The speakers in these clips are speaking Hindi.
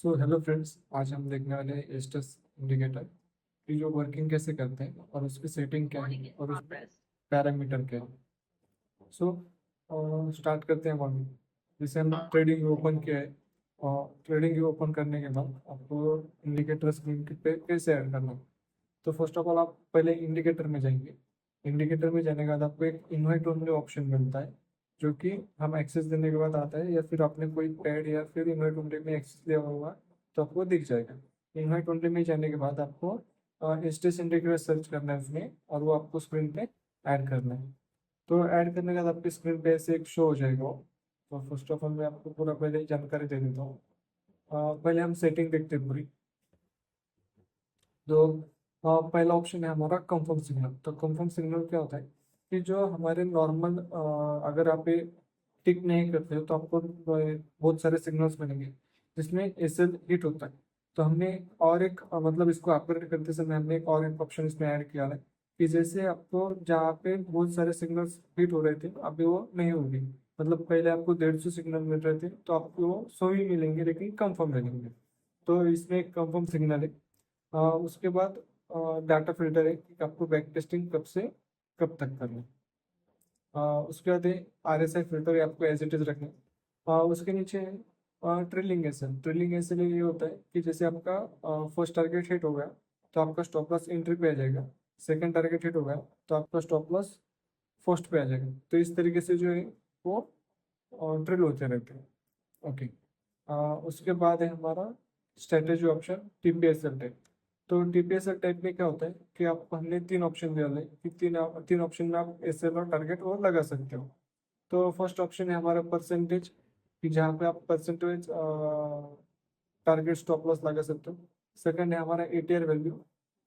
सो हेलो फ्रेंड्स, आज हम देखने वाले हैं एस्टस इंडिकेटर की जो वर्किंग कैसे करते हैं और उसकी सेटिंग क्या है और उसके पैरामीटर क्या है। सो स्टार्ट करते हैं मॉर्निंग। जैसे हम ट्रेडिंग ओपन किया है और ट्रेडिंग ओपन करने के बाद आपको इंडिकेटर स्क्रीन पे कैसे ऐड करना है। तो फर्स्ट ऑफ ऑल आप पहले इंडिकेटर में जाएंगे। इंडिकेटर में जाने के बाद आपको एक इनवाइट ओनली ऑप्शन मिलता है, जो कि हम एक्सेस देने के बाद आता है, या फिर आपने कोई पैड या फिर इनवाइट ओनली में एक्सेस दिया होगा तो आपको दिख जाएगा। इनवाइट ओनली में जाने के बाद आपको स्टेस इंडिकेटर सर्च करना है उसमें, और वो आपको स्क्रीन पे ऐड करना है। तो ऐड करने के बाद आपकी स्क्रीन पे ऐसे एक शो हो जाएगा वो। तो फर्स्ट ऑफ ऑल मैं आपको पूरा पहले ही जानकारी दे देता हूँ। पहले हम सेटिंग देखते हैं पूरी। तो पहला ऑप्शन है हमारा कंफर्म सिग्नल। तो कंफर्म सिग्नल क्या होता है कि जो हमारे नॉर्मल, अगर आप ये टिक नहीं करते हो तो आपको बहुत सारे सिग्नल्स मिलेंगे जिसमें एसएल हिट होता है। तो हमने और एक मतलब इसको अपग्रेड करते समय हमने एक और एक ऑप्शन इसमें ऐड किया है कि जैसे आपको जहाँ पे बहुत सारे सिग्नल्स हिट हो रहे थे अभी वो नहीं होगी। मतलब पहले आपको 150 सिग्नल मिल रहे थे तो आपको वो 100 ही मिलेंगे लेकिन कंफर्म मिलेंगे। तो इसमें एक कंफर्म सिग्नल है। उसके बाद डाटा फिल्टर है कि आपको बैक टेस्टिंग कब से कब तक करना है। उसके बाद RSI फिल्टर है, आपको एज इट इज रखना है। उसके नीचे है ट्रिलिंग एसएल। ट्रिलिंग एसएल ये होता है कि जैसे आपका फर्स्ट टारगेट हिट हो गया तो आपका स्टॉप लॉस एंट्री पे आ जाएगा। सेकंड टारगेट हिट हो गया तो आपका स्टॉप लॉस फर्स्ट पे आ जाएगा। तो इस तरीके से जो है वो ड्रिल होते रहते हैं। ओके। उसके बाद है हमारा स्ट्रेटेजी ऑप्शन टीपीएसएल टाइप। तो टीपीएसएल टाइप में क्या होता है कि आपको हमने तीन ऑप्शन दिया है कि तीन तीन ऑप्शन में आप एसएल और टारगेट और लगा सकते हो। तो फर्स्ट ऑप्शन है हमारा परसेंटेज, कि जहाँ पे आप परसेंटेज टारगेट स्टॉप लॉस लगा सकते हो। सेकंड है हमारा एटीआर वैल्यू,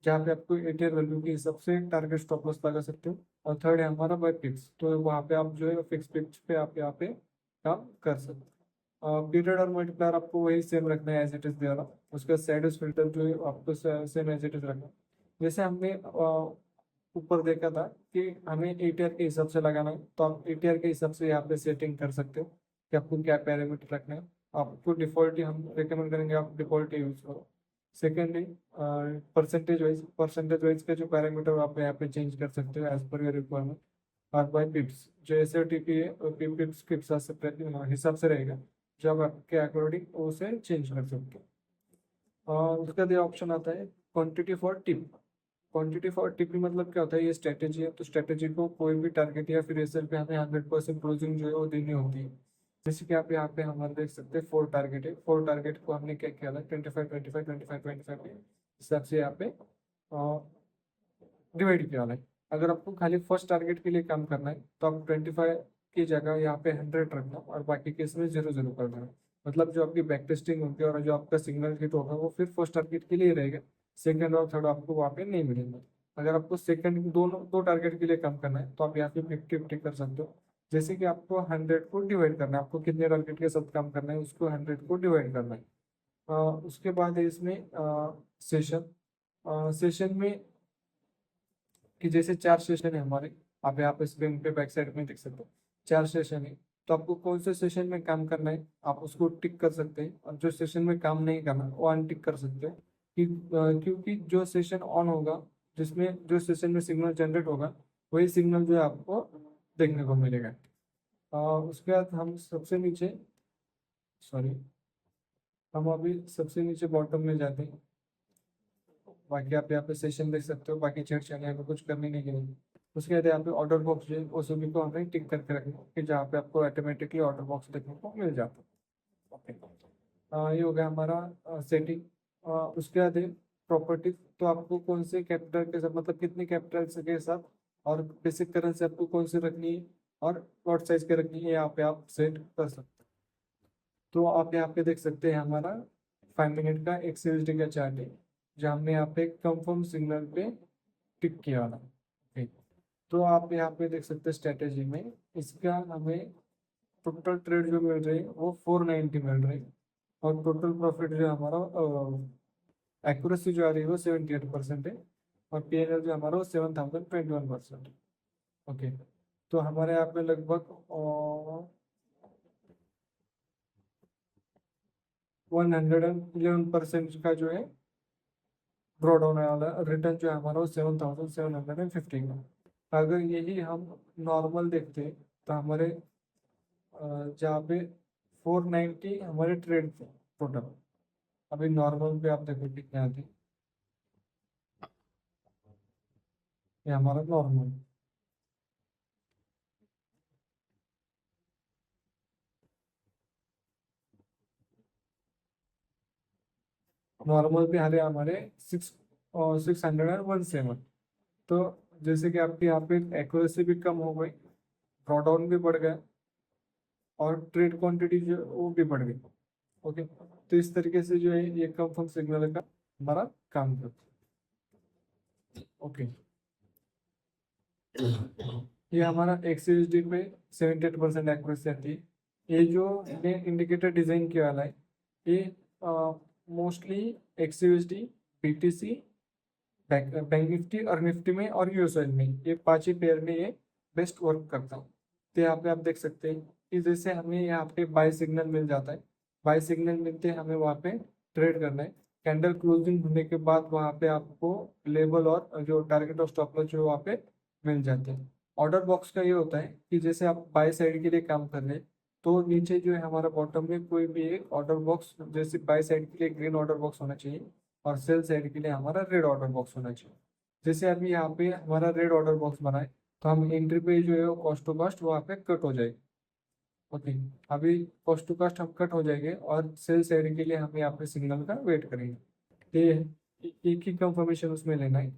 जहाँ पे आपको एटीआर वैल्यू के हिसाब से टारगेट स्टॉप लॉस लगा सकते हो। और थर्ड है हमारा बाय पिक्स, तो वहाँ पे आप जो है फिक्स पिक्स पे आप यहाँ पे काम कर सकते हो। पीरियड और मल्टीप्लायर आपको वही सेम रखना है एज इट इज दिया। उसका सैडस फिल्टर जो है आपको सेम एज इट इज रखना है। जैसे हमने ऊपर देखा था कि हमें एटीआर के हिसाब से लगाना है, तो आप एटीआर के हिसाब से यहाँ पे सेटिंग कर सकते हो कि आपको क्या पैरामीटर रखना है। आपको डिफॉल्ट ही हम रिकमेंड करेंगे, आप डिफॉल्ट ही यूज करो। सेकेंडली परसेंटेज वाइज के जो पैरामीटर आप यहाँ पे चेंज कर सकते हो एज पर योर रिक्वायरमेंट। और बाय पिप्स, जो एस टीपी है पिप्स के हिसाब से रहेगा, जो आप आपके अकॉर्डिंग उसे चेंज कर सकते हो। और उसका ये ऑप्शन आता है quantity for tip. Quantity for tip मतलब क्या होता है, ये स्ट्रेटेजी है। तो स्ट्रेटेजी को कोई भी टारगेट या फिर एसएल पे हमें 100% क्लोजिंग जो है वो देनी होती है। जैसे कि आप यहाँ पे हमारे देख सकते हैं 4 टारगेट है। 4 टारगेट को हमने क्या किया था 25 25 25 25 के हिसाब से यहाँ पे डिवाइड किया है। अगर आपको खाली फर्स्ट टारगेट के लिए काम करना है तो आप 25 की जगह यहाँ पे 100 रखना और बाकी केस में 0 0 कर देना। मतलब जो आपकी बैक टेस्टिंग होगी और जो आपका सिग्नल हिट होगा वो फिर फर्स्ट टारगेट के लिए रहेगा। सेकंड और थर्ड आपको वहाँ पे नहीं मिलेंगे। अगर आपको सेकंड दोनों दो टारगेट के लिए काम करना है तो आप यहाँ पे 50 50 कर सकते हो। जैसे कि आपको 100 को डिवाइड करना है, आपको कितने टारगेट के साथ काम करना है उसको 100 को डिवाइड करना है। उसके बाद है इसमें सेशन। सेशन में कि जैसे 4 सेशन है हमारे, आप यहाँ पे स्क्रीन पे बैक साइड में देख सकते हो 4 सेशन है। तो आपको कौन से सेशन में काम करना है आप उसको टिक कर सकते हैं, और जो सेशन में काम नहीं करना वो अनटिक कर सकते हैं। क्योंकि जो सेशन ऑन होगा, जिसमें जो सेशन में सिग्नल जनरेट होगा वही सिग्नल जो है आपको देखने को मिलेगा। उसके बाद हम सबसे नीचे, सॉरी, हम अभी सबसे नीचे बॉटम में जाते हैं। बाकी आप यहाँ पे सेशन देख सकते हो, बाकी चेक चल यहाँ पे कुछ करने नहीं गिरेगी। उसके बाद यहाँ पे ऑर्डर बॉक्स जो है वो सभी को हमें टिक करके रखना है कि जहाँ पे आपको ऑटोमेटिकली ऑर्डर बॉक्स देखने को मिल जाता है। ओके। ये हो गया हमारा सेटिंग। उसके बाद प्रॉपर्टीज। तो आपको कौन से कैपिटल के साथ, मतलब कितनी कैपिटल के साथ और बेसिक करेंसी आपको कौन सी रखनी है और लॉट साइज के रखनी है, यहाँ पे आप सेट कर सकते हैं। तो आप यहाँ पे देख सकते हैं हमारा 5 मिनट का एक CSD का चार्ट है, जहाँ हमने यहाँ पे कंफर्म सिग्नल पे टिक किया था। ठीक। तो आप यहाँ पे देख सकते हैं स्ट्रेटेजी में इसका हमें टोटल ट्रेड जो मिल रही है वो 490 मिल रही है। और टोटल प्रॉफिट जो हमारा एक्यूरेसी जो आ रही है वो 78% है। और PNL जो हमारा वो 7021% है। ओके। तो हमारे यहाँ पे लगभग 111% का जो है ड्रॉ होने वाला रिटर्न जो है हमारा वो 7,750 का। अगर यही हम नॉर्मल देखते हैं तो हमारे जहाँ पे 490 हमारे ट्रेड थे टोटल। अभी नॉर्मल पे आप देखो कितने आते हैं, ये हमारा नॉर्मल। नॉर्मल पे हारे हमारे 617। तो जैसे कि आपकी यहाँ पे एक्यूरेसी भी कम हो गई, ड्रॉडाउन भी बढ़ गया, और ट्रेड क्वांटिटी जो है वो भी बढ़ गई। ओके, तो इस तरीके से जो है ये कंफर्म सिग्नल का हमारा काम करता है। ओके, ये हमारा एक्सयूएसडी पे 78% एक्यूरेसी आती है। ये जो मैंने इंडिकेटर डिजाइन किया वाला है, ये मोस्टली एक्सयूएसडी, बीटीसी, बैंक निफ्टी और निफ्टी में और यूएसएल में, ये पांच ही पेयर में ये बेस्ट वर्क करता है। तो यहाँ पे आप देख सकते हैं कि जैसे हमें यहाँ पे बाय सिग्नल मिल जाता है, बाय सिग्नल मिलते हैं हमें वहाँ पे ट्रेड करना है। कैंडल क्लोजिंग होने के बाद वहाँ पे आपको लेवल और जो टारगेट और स्टॉप लॉस जो वहाँ पे मिल जाते हैं। ऑर्डर बॉक्स का ये होता है कि जैसे आप बाय साइड के लिए काम कर रहे हैं तो नीचे जो है हमारा बॉटम में कोई भी एक ऑर्डर बॉक्स, जैसे बाय साइड के लिए ग्रीन ऑर्डर बॉक्स होना चाहिए और सेल साइड के लिए हमारा रेड ऑर्डर बॉक्स होना चाहिए। जैसे अभी यहाँ पे हमारा रेड ऑर्डर बॉक्स बना है तो हम एंट्री पे जो है कॉस्ट टू कॉस्ट वहाँ पे कट हो जाएगी। ओके, अभी कॉस्ट टू कॉस्ट हम कट हो जाएंगे और सेल साइड के लिए हम यहाँ पे सिग्नल का वेट करेंगे। ये एक ही कंफर्मेशन उसमें लेना है।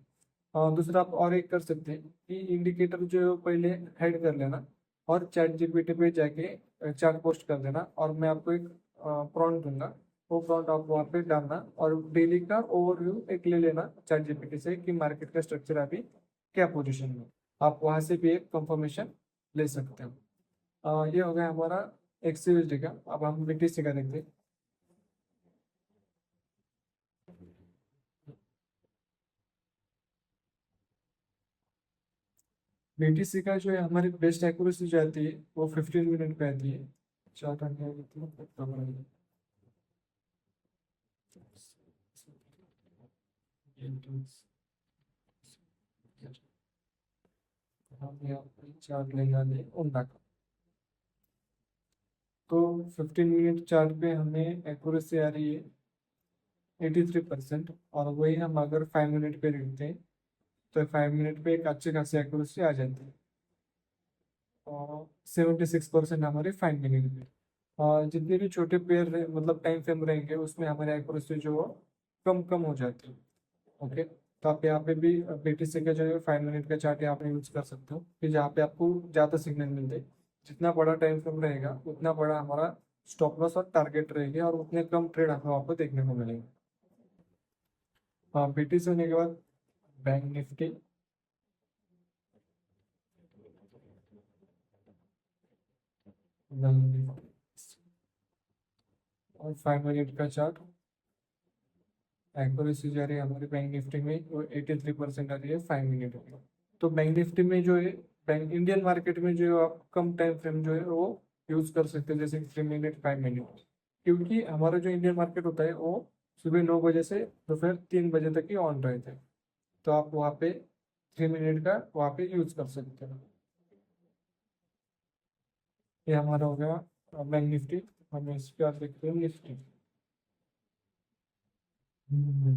और दूसरा आप और एक कर सकते हैं कि इंडिकेटर जो है वो पहले हाइड कर लेना और चैट जीपीटी पे जाके चार्ट पोस्ट कर देना, और मैं आपको एक प्रॉन्ट दूंगा, वो प्रॉन्ट आप वहाँ पे डालना और डेली का ओवरव्यू एक ले लेना चैट जीपीटी से कि मार्केट का स्ट्रक्चर अभी क्या पोजीशन में। आप वहाँ से भी एक कंफर्मेशन ले सकते हो। ये हो गया हमारा एक्सयूएसडी का। अब हम बीटीसी का देखते हैं। बीटीसी का जो है हमारी बेस्ट एक्यूरेसी जो आती है वो 15 मिनट पे आती है। चार्ट आने आती है। हम यहाँ पे चार्ट लेंगे उनका। तो 15 मिनट चार्ट पे हमें एक्यूरेसी आ रही है 83%, और वही हम अगर 5 मिनट पे देखते हैं तो 5 मिनट पे एक अच्छी खासी एक्यूरेसी आ जाती है। और 76% हमारे 5 मिनट पे। और जितने भी छोटे पेयर रहे मतलब टाइम फ्रेम रहेंगे उसमें हमारी एक्यूरेसी जो है कम कम हो जाती है। ओके, तो आप यहाँ पे भी बीटीसी का जो है 5 मिनट का चार्ट यहाँ पे यूज कर सकते हो कि जहाँ पे आपको ज़्यादा सिग्नल मिलते हैं। जितना बड़ा टाइम फ्रेम रहेगा उतना बड़ा हमारा स्टॉप लॉस और टारगेट रहेंगे और उतने कम ट्रेड हमें वहाँ पर देखने को मिलेंगे। हाँ, बीटीसी होने के बाद बैंक निफ्टी। बैंक निफ्टी और 5 मिनट का चार्ट एक्यूरेसी जा रही है हमारी बैंक निफ्टी में वो 83% आ रही है 5 मिनट में। तो बैंक निफ्टी में जो है बैंक इंडियन मार्केट में जो है आप कम टाइम फ्रेम जो है वो यूज कर सकते हैं, जैसे 3 मिनट 5 मिनट, क्योंकि हमारा जो इंडियन मार्केट होता है वो सुबह 9 बजे से दोपहर 3 बजे तक ही ऑन रहता है। तो आप वहाँ पे 3 मिनट का वहाँ पे यूज कर सकते हैं। ये हमारा हो गया बैंक निफ्टी। हम इस पे आप देखते हैं निफ्टी। हम्म।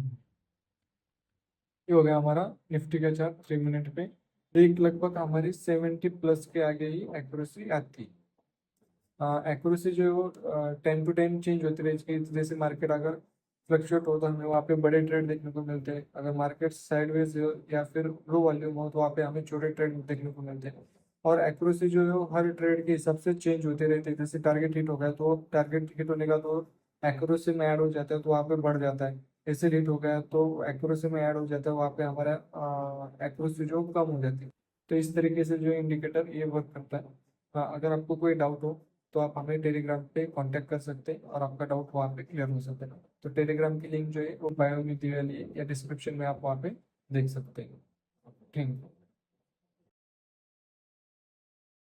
ये हो गया हमारा निफ्टी का चार्ट 3 मिनट पे। एक लगभग हमारी 70 प्लस के आगे ही एक्यूरेसी आती है। एक्यूरेसी जो है वो 10 to 10 चेंज होती रहेगी। जैसे मार्केट अगर फ्लक्चुएट हो तो हमें वहाँ पे बड़े ट्रेड देखने को मिलते हैं, अगर मार्केट साइडवेज या फिर लो वॉल्यूम हो तो वहाँ पे हमें छोटे ट्रेड देखने को मिलते हैं। और एक्यूरेसी जो है वो हर ट्रेड के हिसाब से चेंज होते रहते हैं। जैसे टारगेट हिट हो गया तो टारगेट हिट होने का तो एक्यूरेसी में ऐड हो जाता है तो वहाँ पे बढ़ जाता है। ऐसे हिट हो गया तो एक्यूरेसी में ऐड हो जाता है, वहाँ पे हमारा एक्यूरेसी जो कम हो जाती है। तो इस तरीके से जो इंडिकेटर ये वर्क करता है। अगर आपको कोई डाउट हो तो आप हमें टेलीग्राम पे कांटेक्ट कर सकते हैं और आपका डाउट वहाँ पे क्लियर हो सकता है। तो टेलीग्राम की लिंक जो है वो बायो में दी हुई है या डिस्क्रिप्शन में आप वहाँ पे देख सकते हैं। Thank you.